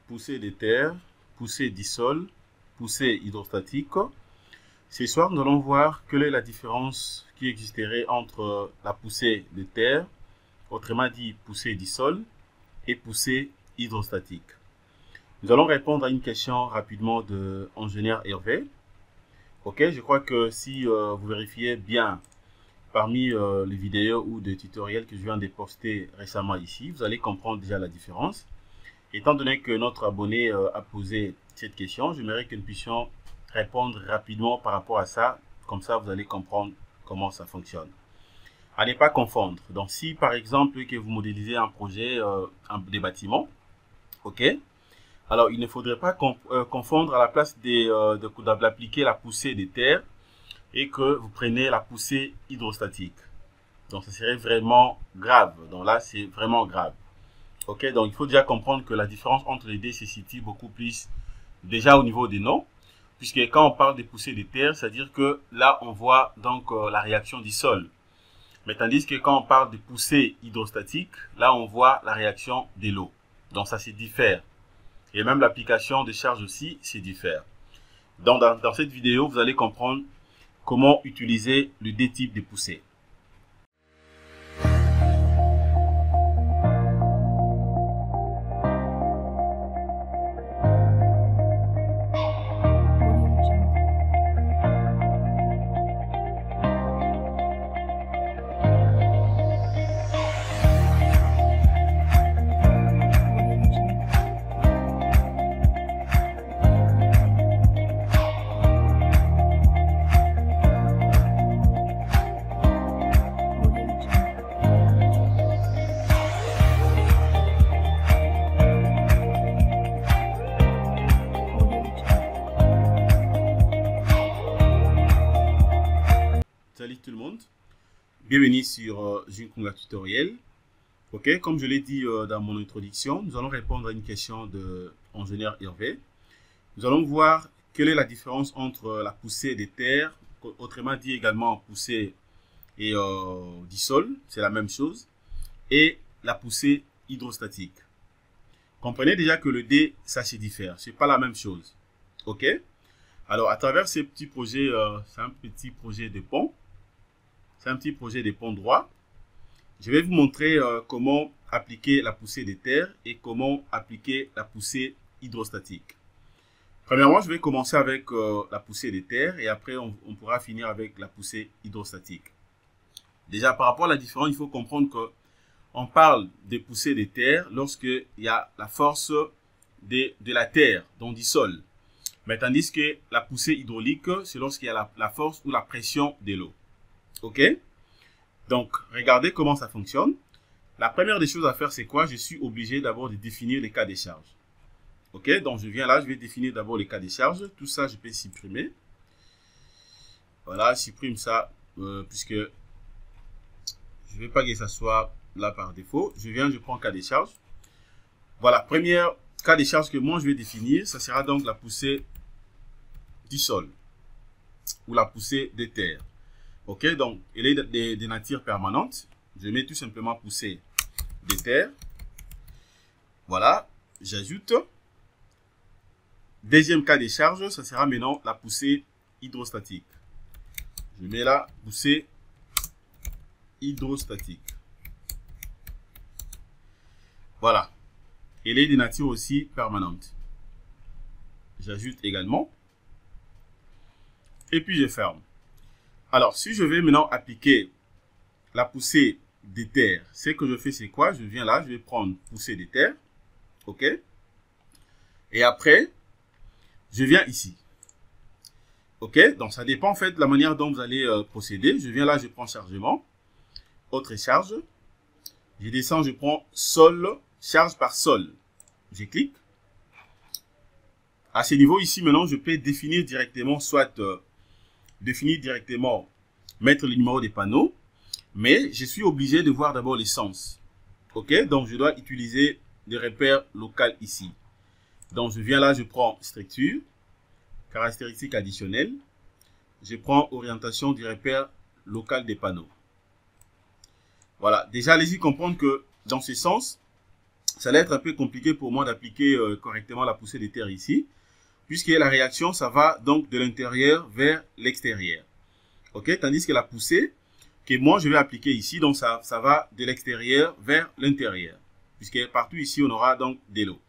poussée de terre, poussée du sol, poussée hydrostatique. Ce soir, nous allons voir quelle est la différence qui existerait entre la poussée de terre, autrement dit poussée du sol, et poussée hydrostatique. Nous allons répondre à une question rapidement de l'ingénieur Hervé. Ok, je crois que si vous vérifiez bien parmi les vidéos ou des tutoriels que je viens de poster récemment ici, vous allez comprendre déjà la différence. Étant donné que notre abonné a posé cette question, j'aimerais que nous puissions répondre rapidement par rapport à ça. Comme ça, vous allez comprendre comment ça fonctionne. À ne pas confondre. Donc, si par exemple que vous modélisez un projet des bâtiments, ok, alors il ne faudrait pas confondre à la place d'appliquer la poussée de terre et que vous prenez la poussée hydrostatique. Donc, ça serait vraiment grave. Donc là, c'est vraiment grave. Ok, donc il faut déjà comprendre que la différence entre les deux se situe beaucoup plus déjà au niveau des noms, puisque quand on parle de poussée de terre, c'est-à-dire que là, on voit donc la réaction du sol. Mais tandis que quand on parle de poussée hydrostatique, là, on voit la réaction de l'eau. Donc ça se diffère. Et même l'application de charge aussi se diffère. Donc dans cette vidéo, vous allez comprendre comment utiliser les deux types de poussées. Salut tout le monde, bienvenue sur Junkunga Tutoriel. Ok, comme je l'ai dit dans mon introduction, nous allons répondre à une question de l'ingénieur Hervé. Nous allons voir quelle est la différence entre la poussée des terres, autrement dit également poussée et du sol, c'est la même chose, et la poussée hydrostatique. Comprenez déjà que le D, ça se diffère, c'est pas la même chose. Ok, alors à travers ces petits projets, c'est un petit projet de pont. C'est un petit projet de pont droit. Je vais vous montrer comment appliquer la poussée de terre et comment appliquer la poussée hydrostatique. Premièrement, je vais commencer avec la poussée de terre et après on pourra finir avec la poussée hydrostatique. Déjà, par rapport à la différence, il faut comprendre qu'on parle de poussée de terre lorsqu'il y a la force de la terre, donc du sol. Mais tandis que la poussée hydraulique, c'est lorsqu'il y a la force ou la pression de l'eau. Ok, donc regardez comment ça fonctionne. La première des choses à faire, c'est quoi? Je suis obligé d'abord de définir les cas de charge. Ok, donc je viens là, je vais définir d'abord les cas de charge. Tout ça, je peux supprimer. Voilà, je supprime ça puisque je ne veux pas que ça soit là par défaut. Je viens, je prends cas de charge. Voilà, premier cas de charge que moi je vais définir, ça sera donc la poussée du sol ou la poussée des terres. Ok, donc elle est de nature permanente. Je mets tout simplement poussée de terre. Voilà, j'ajoute. Deuxième cas de charge, ça sera maintenant la poussée hydrostatique. Je mets là poussée hydrostatique. Voilà, elle est de nature aussi permanente. J'ajoute également. Et puis je ferme. Alors, si je vais maintenant appliquer la poussée de terre, ce que je fais, c'est quoi? Je viens là, je vais prendre poussée de terre. OK? Et après, je viens ici. OK? Donc, ça dépend en fait de la manière dont vous allez procéder. Je viens là, je prends chargement. Autre charge. Je descends, je prends sol, charge par sol. Je clique. À ce niveau ici, maintenant, je peux définir directement, soit mettre le numéro des panneaux, mais je suis obligé de voir d'abord l'essence. Ok, donc je dois utiliser le repère local ici. Donc je viens là, je prends structure, caractéristiques additionnelles, je prends orientation du repère local des panneaux. Voilà, déjà allez-y comprendre que dans ce sens, ça allait être un peu compliqué pour moi d'appliquer correctement la poussée des terres ici, puisque la réaction, ça va donc de l'intérieur vers l'extérieur. Ok, tandis que la poussée, que moi je vais appliquer ici, donc ça va de l'extérieur vers l'intérieur, puisque partout ici, on aura donc de l'eau.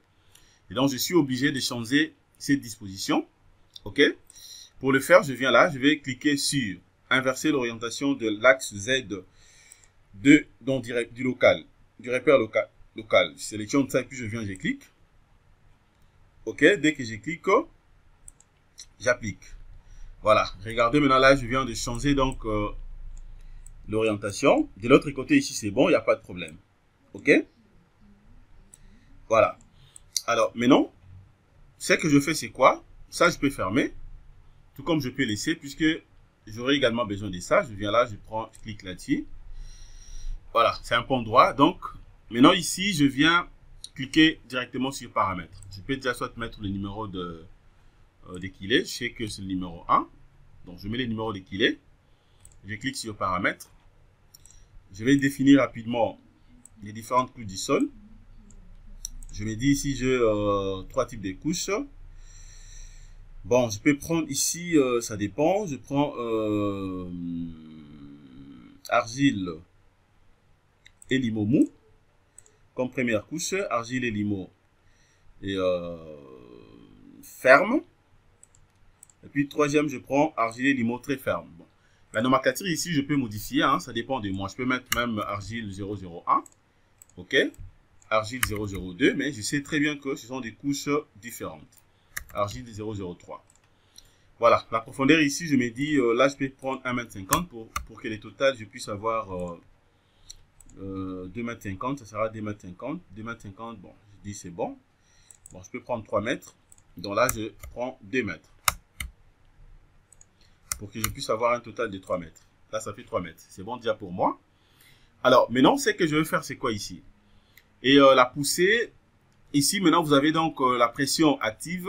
Et donc, je suis obligé de changer cette disposition. Ok, pour le faire, je viens là, je vais cliquer sur inverser l'orientation de l'axe Z donc du local, du repère local. Je sélectionne ça et puis je viens, je clique. Ok, dès que je clique, j'applique. Voilà, regardez maintenant là, je viens de changer donc l'orientation. De l'autre côté ici, c'est bon, il n'y a pas de problème. Ok, voilà. Alors maintenant, ce que je fais, c'est quoi? Ça, je peux fermer, tout comme je peux laisser, puisque j'aurai également besoin de ça. Je viens là, je clique là-dessus. Voilà, c'est un pont droit. Donc, maintenant ici, je viens cliquer directement sur paramètres. Je peux déjà soit mettre le numéro de kilé. Je sais que c'est le numéro 1. Donc, je mets le numéro de kilé. Je clique sur paramètres. Je vais définir rapidement les différentes couches du sol. Je me dis ici, j'ai 3 types de couches. Bon, je peux prendre ici, ça dépend. Je prends argile et limo mou comme première couche, argile et limo et ferme. Et puis troisième, je prends argile et limo très ferme. Bon. La nomenclature ici, je peux modifier, hein, ça dépend de moi. Je peux mettre même argile 001, ok, argile 002, mais je sais très bien que ce sont des couches différentes. Argile 003. Voilà, la profondeur ici, je me dis, là, je peux prendre 1,50 m pour que le total, je puisse avoir 2,50 m, ça sera 2,50 m. 2,50 m, bon, je dis c'est bon. Bon, je peux prendre 3 mètres. Donc là, je prends 2 mètres. Pour que je puisse avoir un total de 3 mètres. Là, ça fait 3 mètres. C'est bon déjà pour moi. Alors, maintenant, ce que je vais faire, c'est quoi ici? Et la poussée, ici, maintenant, vous avez donc la pression active.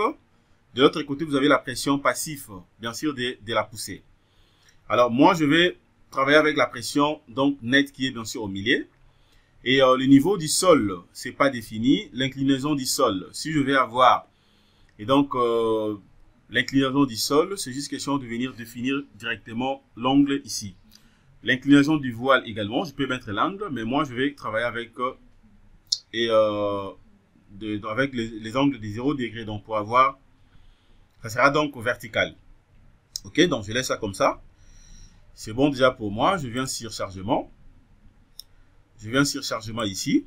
De l'autre côté, vous avez la pression passive, bien sûr, de la poussée. Alors, moi, je vais travailler avec la pression donc nette qui est bien sûr au milieu. Et le niveau du sol, c'est pas défini. L'inclinaison du sol, si je vais avoir, et donc l'inclinaison du sol, c'est juste question de venir définir directement l'angle ici. L'inclinaison du voile également, je peux mettre l'angle, mais moi je vais travailler avec avec les angles de 0 degré, donc pour avoir, ça sera donc vertical. Ok, donc je laisse ça comme ça. C'est bon déjà pour moi. Je viens sur chargement. Je viens sur chargement ici.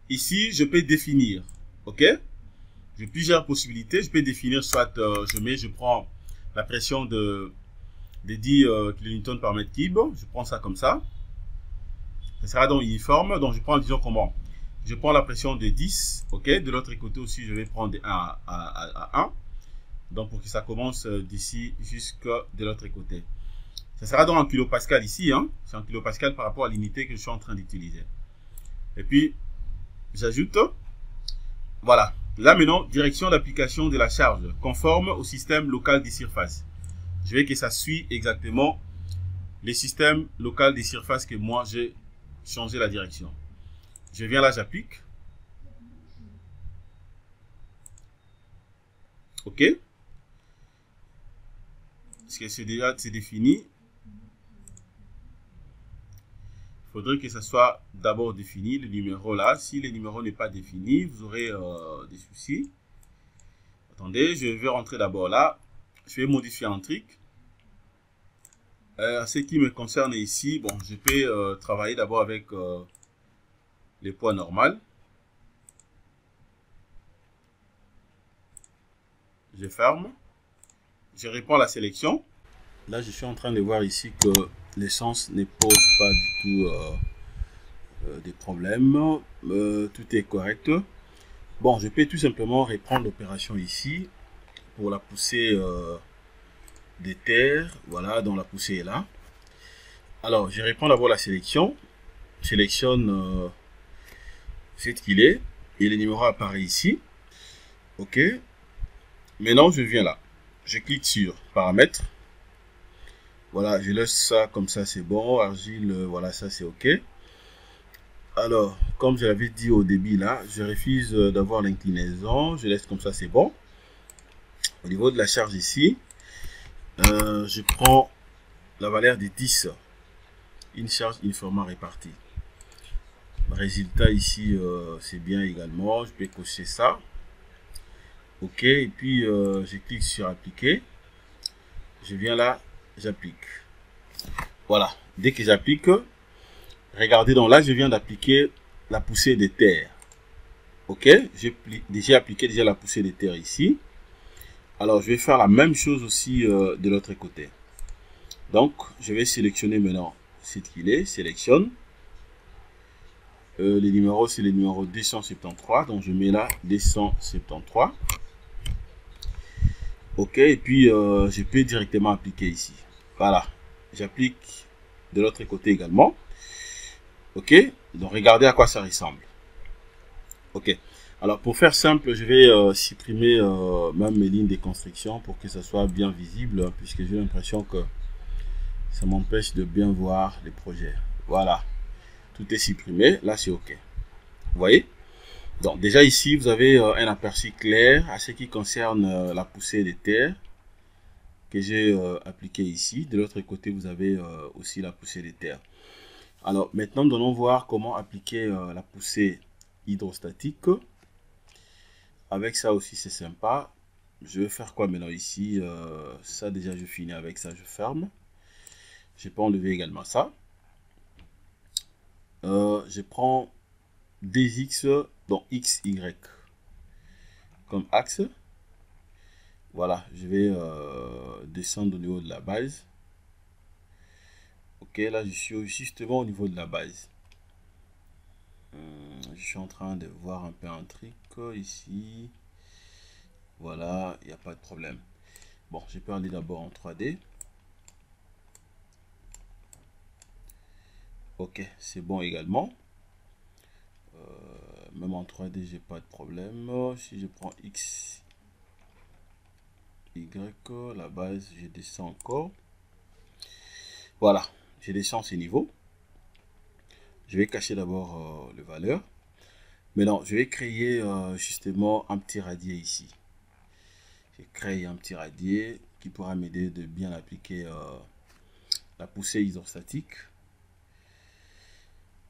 Ici, je peux définir. Ok. J'ai plusieurs possibilités. Je peux définir soit je prends la pression de 10 kN par mètre cube. Je prends ça comme ça. Ça sera donc uniforme. Donc je prends, disons comment. Je prends la pression de 10. Ok. De l'autre côté aussi, je vais prendre de 1 à 1. Donc pour que ça commence d'ici jusqu'à de l'autre côté. Ça sera donc en kilopascal ici, hein. C'est en kilopascal par rapport à l'unité que je suis en train d'utiliser. Et puis, j'ajoute, voilà. Là maintenant, direction d'application de la charge, conforme au système local des surfaces. Je vais que ça suit exactement les systèmes local des surfaces que moi j'ai changé la direction. Je viens là, j'applique. OK. Parce que c'est déjà défini. Il faudrait que ça soit d'abord défini, le numéro là. Si le numéro n'est pas défini, vous aurez des soucis. Attendez, je vais rentrer d'abord là. Je vais modifier un truc. Ce qui me concerne ici, bon, je peux travailler d'abord avec les poids normaux. Je ferme. Je réponds à la sélection. Là, je suis en train de voir ici que l'essence ne pose pas du tout des problèmes. Tout est correct. Bon, je peux tout simplement reprendre l'opération ici pour la poussée des terres. Voilà, donc la poussée est là. Alors, je reprends d'abord la sélection. Je sélectionne ce qu'il est. Et le numéro apparaît ici. OK. Maintenant, je viens là. Je clique sur paramètres. Voilà, je laisse ça comme ça, c'est bon. Argile, voilà, ça c'est OK. Alors, comme je l'avais dit au début là, je refuse d'avoir l'inclinaison. Je laisse comme ça, c'est bon. Au niveau de la charge ici, je prends la valeur de 10. Une charge uniformément répartie. Résultat ici, c'est bien également. Je peux cocher ça. OK. Et puis, je clique sur appliquer. Je viens là, j'applique. Voilà. Dès que j'applique, regardez donc là, je viens d'appliquer la poussée de terre. OK. J'ai déjà appliqué la poussée de terre ici. Alors, je vais faire la même chose aussi de l'autre côté. Donc, je vais sélectionner maintenant ce qu'il est. Sélectionne. Les numéros, c'est le numéro 273. Donc, je mets là 273. OK. Et puis, je peux directement appliquer ici. Voilà. J'applique de l'autre côté également. OK. Donc, regardez à quoi ça ressemble. OK. Alors, pour faire simple, je vais supprimer même mes lignes de construction pour que ça soit bien visible, hein, puisque j'ai l'impression que ça m'empêche de bien voir les projets. Voilà. Tout est supprimé. Là, c'est OK. Vous voyez? Donc, déjà ici, vous avez un aperçu clair à ce qui concerne la poussée des terres que j'ai appliqué ici. De l'autre côté, vous avez aussi la poussée des terres. Alors, maintenant, nous allons voir comment appliquer la poussée hydrostatique. Avec ça aussi, c'est sympa. Je vais faire quoi maintenant ici? Ça, déjà, je finis avec ça. Je ferme. Je peux enlever également ça. Je prends des X, donc X, Y comme axe. Voilà, je vais descendre au niveau de la base. Ok, là, je suis justement au niveau de la base. Je suis en train de voir un peu un truc ici. Voilà, il n'y a pas de problème. Bon, je peux aller d'abord en 3D. Ok, c'est bon également. Même en 3D, j'ai pas de problème. Si je prends X, Y, la base, je descends encore. Voilà, je descends ces niveaux. Je vais cacher d'abord le valeur. Maintenant, je vais créer justement un petit radier ici. Je crée un petit radier qui pourra m'aider de bien appliquer la poussée hydrostatique.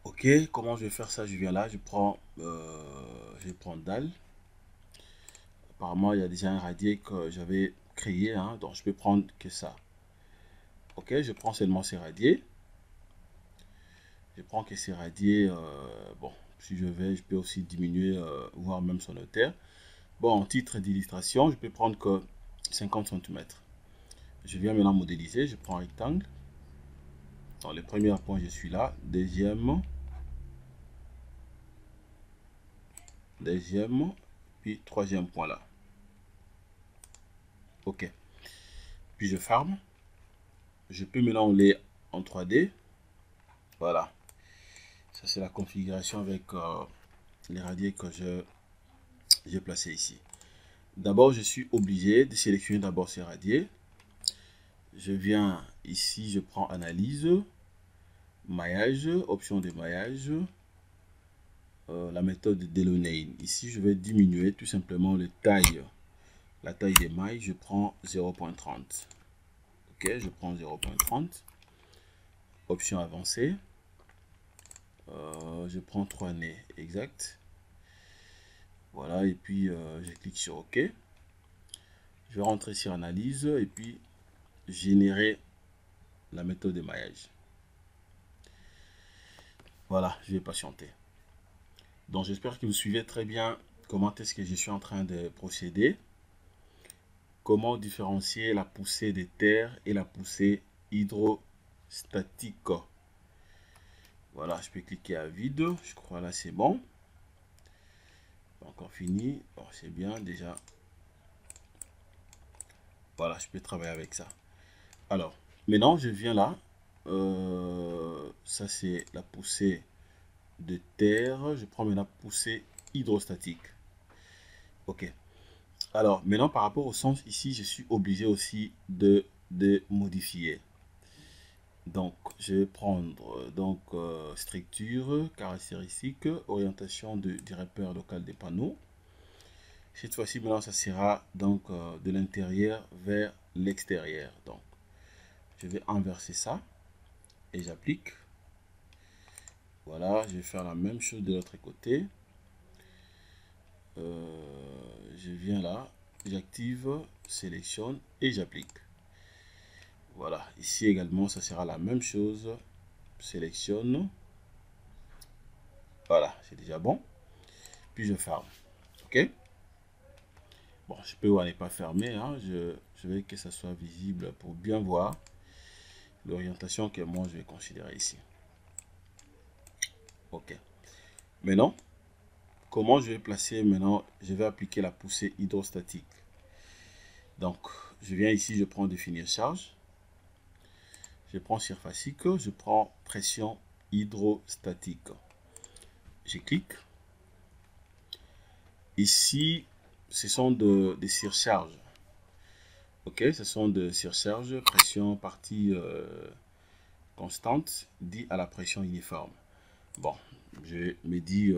Ok, comment je vais faire ça? Je viens là, je vais prendre dalle. Apparemment, il y a déjà un radier que j'avais créé, hein, donc je peux prendre que ça. Ok, je prends seulement ces radiers. Je prends que ces radiers, bon, si je peux aussi diminuer, voire même son hauteur. Bon, en titre d'illustration, je peux prendre que 50 cm. Je viens maintenant modéliser, je prends un rectangle. Dans le premier point, je suis là. Deuxième, puis troisième point là. Ok. Puis je ferme. Je peux maintenant aller en 3D. Voilà. Ça, c'est la configuration avec les radiers que j'ai placés ici. D'abord, je suis obligé de sélectionner d'abord ces radiers. Je viens ici, je prends analyse, maillage, option de maillage, la méthode de Delaunay. Ici, je vais diminuer tout simplement la taille des mailles. Je prends 0.30. Ok, je prends 0.30. Option avancée. Je prends 3 nez exact. Voilà, et puis je clique sur OK. Je vais rentrer sur analyse et puis générer la méthode de maillage. Voilà, je vais patienter. Donc j'espère que vous suivez très bien comment est-ce que je suis en train de procéder. Comment différencier la poussée de terre et la poussée hydrostatique. Voilà, je peux cliquer à vide. Je crois là c'est bon. Encore fini. Bon, c'est bien déjà. Voilà, je peux travailler avec ça. Alors, maintenant je viens là. Ça c'est la poussée de terre. Je prends maintenant la poussée hydrostatique. Ok. Alors, maintenant par rapport au sens ici, je suis obligé aussi de modifier. Donc, je vais prendre structure, caractéristiques, orientation du repère local des panneaux. Cette fois-ci, maintenant, ça sera donc de l'intérieur vers l'extérieur. Donc, je vais inverser ça et j'applique. Voilà, je vais faire la même chose de l'autre côté. Je viens là, j'active, sélectionne et j'applique. Voilà, ici également, ça sera la même chose. Sélectionne. Voilà, c'est déjà bon. Puis je ferme. OK? Bon, je peux n'est pas fermé. Hein. Je veux que ça soit visible pour bien voir l'orientation que moi je vais considérer ici. OK. Maintenant, comment je vais placer maintenant? Je vais appliquer la poussée hydrostatique. Donc, je viens ici, je prends définir charge. Je prends surfacique, je prends pression hydrostatique. Je clique. Ici, ce sont des surcharges. Ok, ce sont des surcharges, pression partie constante, dit à la pression uniforme. Bon, je me dis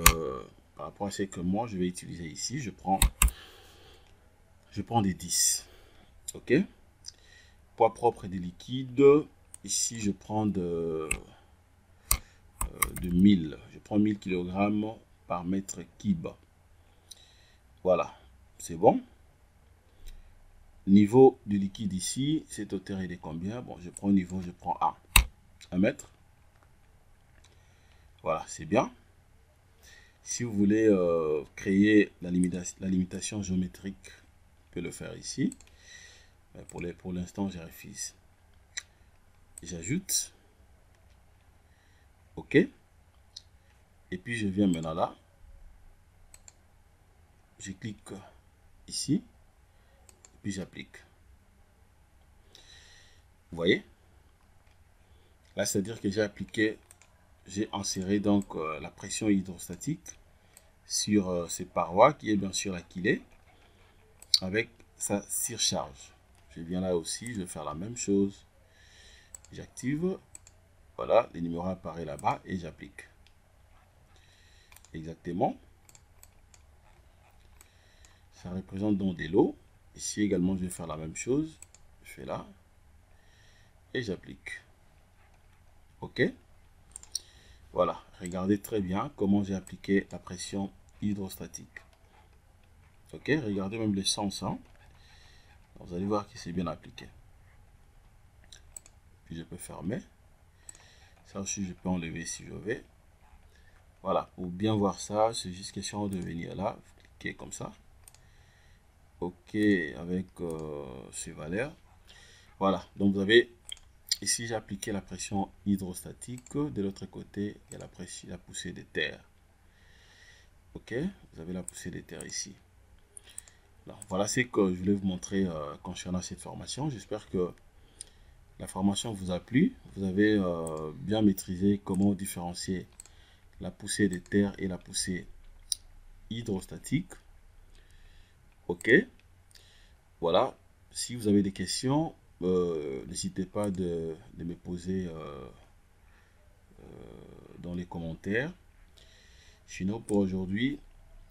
par rapport à ce que moi je vais utiliser ici, je prends des 10. Ok, poids propre des liquides. Ici, je prends de 1000. Je prends 1000 kg par mètre cube. Voilà, c'est bon. Niveau du liquide ici, cette hauteur est de combien? Bon, je prends niveau, je prends 1 mètre. Voilà, c'est bien. Si vous voulez créer la limitation géométrique, vous pouvez le faire ici. Pour l'instant, je refuse. J'ajoute. OK. Et puis, je viens maintenant là. Je clique ici. Puis, j'applique. Vous voyez? Là, c'est-à-dire que j'ai appliqué, j'ai inséré donc la pression hydrostatique sur ces parois qui est bien sûr acquilée avec sa surcharge. Je viens là aussi, je vais faire la même chose. J'active. Voilà, les numéros apparaissent là-bas et j'applique. Exactement. Ça représente donc des lots. Ici également, je vais faire la même chose. Je fais là. Et j'applique. OK. Voilà. Regardez très bien comment j'ai appliqué la pression hydrostatique. OK. Regardez même les sens. Hein. Vous allez voir que c'est bien appliqué. Puis je peux fermer. Ça aussi, je peux enlever si je veux. Voilà. Pour bien voir ça, c'est juste question de venir là. Cliquer comme ça. OK. Avec ces valeurs. Voilà. Donc, vous avez... Ici, j'ai appliqué la pression hydrostatique. De l'autre côté, il y a la poussée de terre. OK, vous avez la poussée de terre ici. Alors, voilà ce que je voulais vous montrer concernant cette formation. J'espère que la formation vous a plu. Vous avez bien maîtrisé comment différencier la poussée de terre et la poussée hydrostatique. OK, voilà. Si vous avez des questions, n'hésitez pas de me poser dans les commentaires. Sinon, pour aujourd'hui,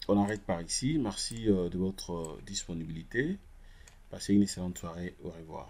on arrête par ici. Merci de votre disponibilité. Passez une excellente soirée. Au revoir.